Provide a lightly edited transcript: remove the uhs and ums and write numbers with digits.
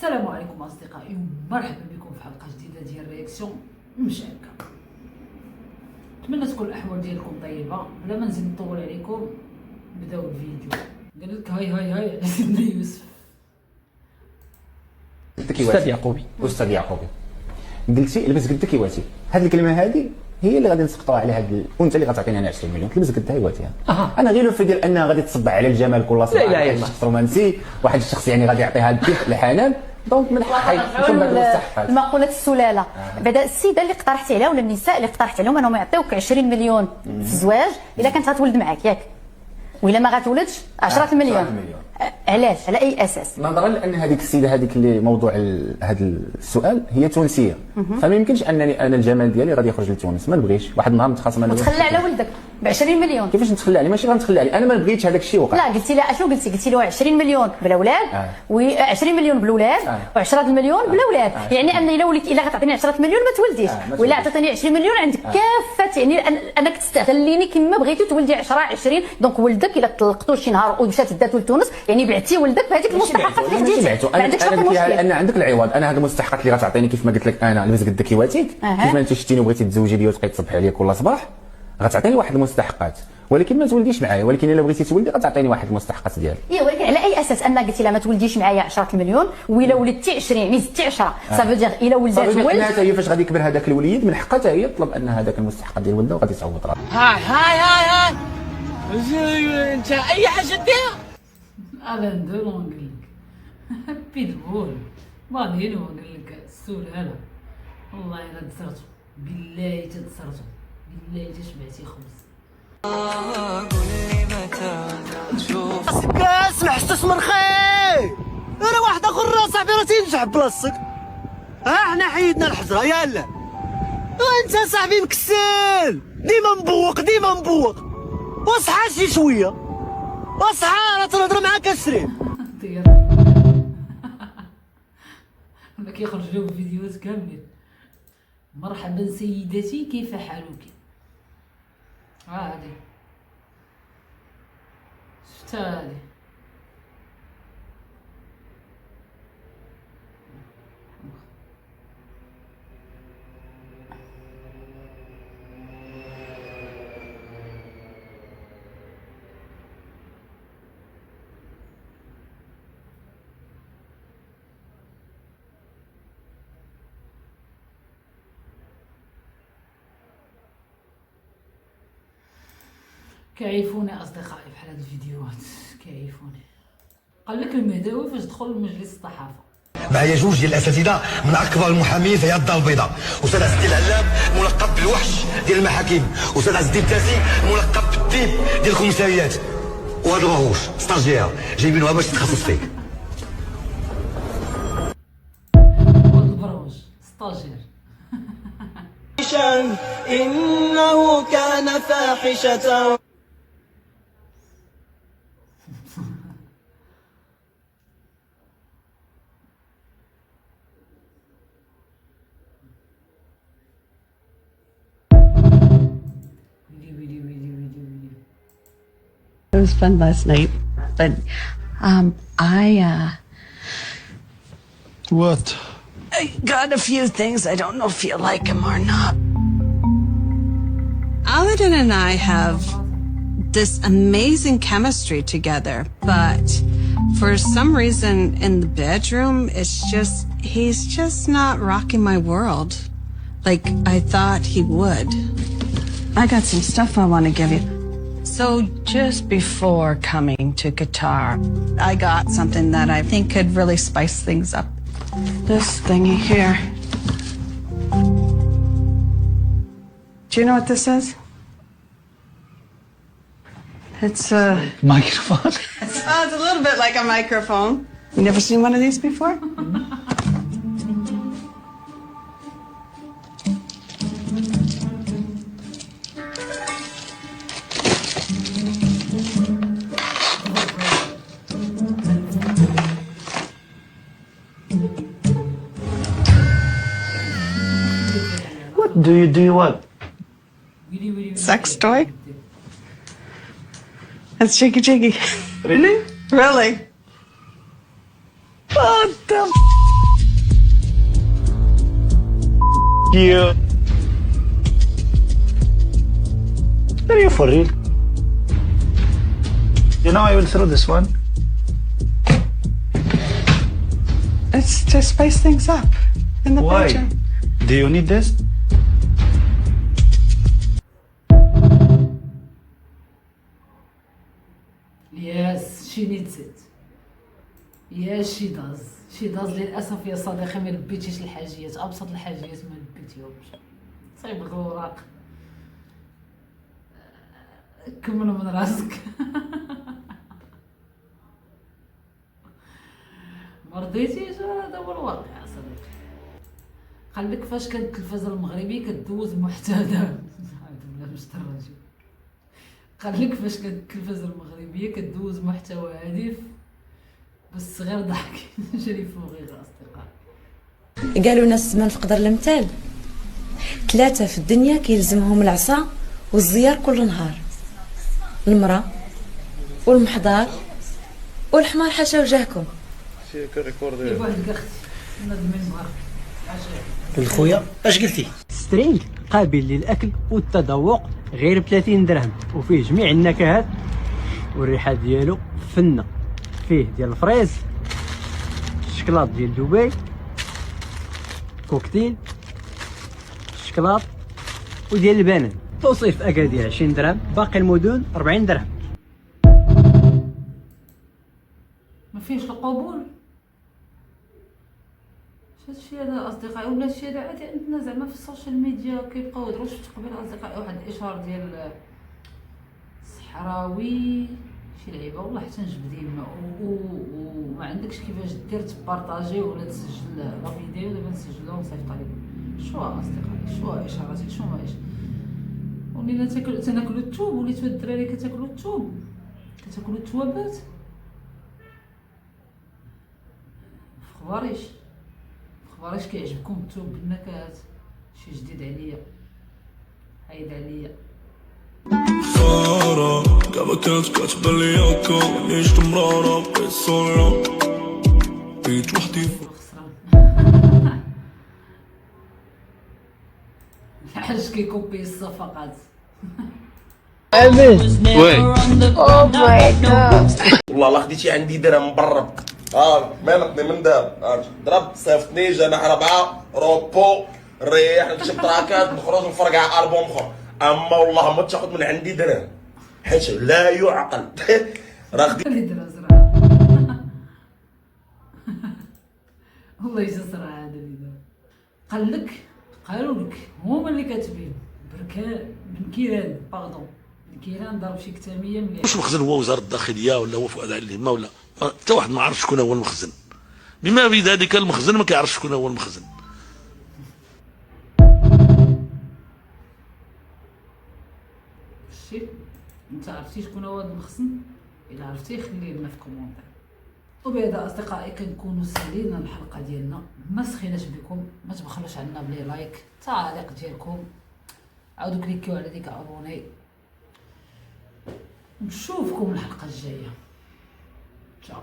السلام عليكم اصدقائي ومرحبا بكم في حلقه جديده ديال رياكسيون مشاركه. نتمنى تكون الاحوال ديالكم طيبه. بلا ما نزيد نطول عليكم بداو الفيديو. قال لك هاي على سيدنا يوسف. استاذ يعقوبي قلتي لبس قدك يواتي. هذه الكلمه هذه هي اللي غادي نسقطوا على هذا وانت اللي غتعطيني انا 20 مليون تلبس قدها يواتيها. انا غير في ديال انها غادي تصبع على الجمال كل صباح. لا الشخص رومانسي واحد الشخص يعني غادي يعطيها الدفء الحنان. دونك من حقي نكون بهذه المستحقات. المقولة السلالة. بعدا السيده اللي اقترحتي عليها ولا النساء اللي اقترحت عليهم انهم يعطيوك 20 مليون في الزواج الا كانت غتولد معاك ياك، وإلا ما غتولدش 10 المليون. علاش؟ على اي اساس؟ نظرا لان هذيك السيده هذيك اللي موضوع هذا السؤال هي تونسيه، فما يمكنش انني انا الجمال ديالي غادي يخرج لتونس. ما نبغيش واحد النهار نتخاصم انا وتخلى على ولدك ب 20 مليون. كيفاش نتخلى عليه؟ ماشي غنتخلى عليه، انا ما بغيتش هذاك الشيء وقع. لا قلتي لا، اشنو قلتي؟ قلتي له 20 مليون بلا ولاد و20 مليون بالاولاد و10 مليون بلا ولاد. يعني ان الا وليت الا غتعطيني 10 مليون ما تولديش، والا عطيتني 20 مليون عندك كافه. يعني انك تستغليني كما بغيتي تولدي 10 20. دونك ولدك الا طلقتو شي نهار ومشات داتو لتونس يعني بعتي ولدك بهذيك المستحقات اللي خديتي. ما عندكش حتى مشكل ان عندك العوض. انا هاد المستحقات اللي غتعطيني كيف ما قلت لك انا لبس قدك يواتيك. كيف ما انت شتيني وبغيتي تزوجي بيا وتبقاي تصبح عليا كل صباح غتعطيني واحد المستحقات، ولكن ما تولديش معايا. ولكن الا بغيتي تولدي غتعطيني واحد المستحقات ديالك. ولكن على اي اساس ان قلتي لا ما تولديش معايا 10 مليون وإلا ولدتي 20 يعني زدتي 10 صافي دير الا ولدات ولد حتى هي فاش غادي يكبر هذاك الوليد من حقها حتى هي تطلب ان هذاك المستحق ديال ولدها وغادي تعوض راه. هاي انت اي حاجه دير الان دولون قال لك بيتبول مالينو قال لك السلالة. والله الا تسرتو بالله تتسرتو بالله تشبعتي خبز. اسمع استثمر خير. انا واحد اخر صاحبي راه تينجح بلاصتك. احنا حيدنا الحجره يلا. وانت صاحبي مكسل ديما مبوق. واصحى شي شويه واصحى راه تنهضر معاك اسري. ما كيخرج لهم فيديوهات كاملين. مرحبا سيدتي كيف حالك؟ هادي شفتها هادي. كيعيفوني اصدقائي بحال هاد الفيديوهات كيعيفوني. قال لك المهداوي فاش دخل لمجلس الصحافه معايا جوج ديال الاساتذه من اكبر المحامين في الدار البيضاء. استاذ عز الدين العلام ملقب بالوحش ديال المحاكم، استاذ عز الدين التاسي ملقب بالديب ديال الكوميساريات، وهذا الرهوش ستاجير جايبينوها باش تتخصص فيك. وهاد البروج ستاجير. انه كان فاحشه. It was fun last night, but What? I got a few things. I don't know if you like them or not. Aladdin and I have this amazing chemistry together, but for some reason in the bedroom, he's just not rocking my world like I thought he would. I got some stuff I want to give you. So just before coming to Qatar, I got something that I think could really spice things up. This thingy here. Do you know what this is? It's a Microphone. It sounds a little bit like a microphone. You never seen one of these before? Do you what? Sex toy? That's cheeky cheeky. Really? Really? What the you. Are you for real? You know I will throw this one. It's to spice things up in the Why? bedroom. Do you need this? Yes, she needs it. Yes, she does. She does. للأسف يا صديقي ما لبيتيش الحاجيات، أبسط الحاجيات ما لبيتيهمش. صايب لك الوراق. كمل من راسك. ما رضيتيش، هذا هو الواقع يا صديقي. قال لك فاش كانت التلفازة المغربية كدوز محتوى هذا مش الرجل. قال لك فاش كانت التلفازة المغربية كدوز محتوى هادف بس غير ضحك جري فوق غير أصدقائي. قالوا ناس من فقدر المثال 3 في الدنيا كيلزمهم العصا والزيار كل نهار: المرأة والمحضار والحمار حاشا وجهكم. كيف واحد اختي ندمن بغا الخويا اش قلتي؟ سترينغ قابل للاكل والتذوق غير ب 30 درهم وفيه جميع النكهات والريحه ديالو فنه. فيه ديال الفريز، الشكلاط ديال دبي، كوكتيل، الشكلاط وديال البنان. توصيف اكادير 20 درهم، باقي المدن 40 درهم. ما فيهش القبول. هادشي هذا اصدقائي ولا هادشي هذا عادي عندنا زعما في السوشيال ميديا كيبقاو يهضروا. شفت قبيله اصدقائي واحد الاشهار ديال صحراوي شي لعيبه والله حتى نجبد يما وما عندكش كيفاش دير تبارطاجي ولا تسجل لا فيديو. دابا نسجلوها ونصيفط عليكم. شو اصدقائي شو اشاراتك شو ماهيش. ولينا تناكلوا الثوب. وليتو الدراري كتاكلوا الثوب كتاكلوا التوابات. فخباريش كيعجبكم الثوب بالنكهات. شي جديد عليا عيد عليا. خسارة كما كانت كاتبة لي هكا عشت مرارة بقيت صايرة بقيت وحدي. خسران. الحاج كيكوبي الصفقات. والله لا خديتي عندي درهم مبرد. مالتني من داب ضرب صيفطني جناح 4 روبو ريح نكتب تراكات نخرج نفرقع البوم اخر. اما والله ما تاخذ من عندي درهم حيت لا يعقل. راه خديت اللي درا زرعه. والله يجسر هذا اللي دار. قالوا لك هما اللي كاتبين بركان بن كيران باردون بن كيران ضرب شي كتاميه مليحه. واش المخزن هو وزاره الداخليه ولا هو فؤاد عليمه ولا حتى واحد ما عرف شكون هو المخزن. بما في ذلك المخزن ما كيعرفش شكون هو المخزن. شتي انت عرفتي شكون هو هذا المخزن؟ الا عرفتي خليه لنا في كومونتير. وبهذا اصدقائي كنكونوا سالينا الحلقه ديالنا. ما سخيناش بكم. ما تبخلوش علينا بلي لايك تعليق ديالكم. عاودوا كليكيو على ديك ابوني. نشوفكم الحلقه الجايه. تشاو.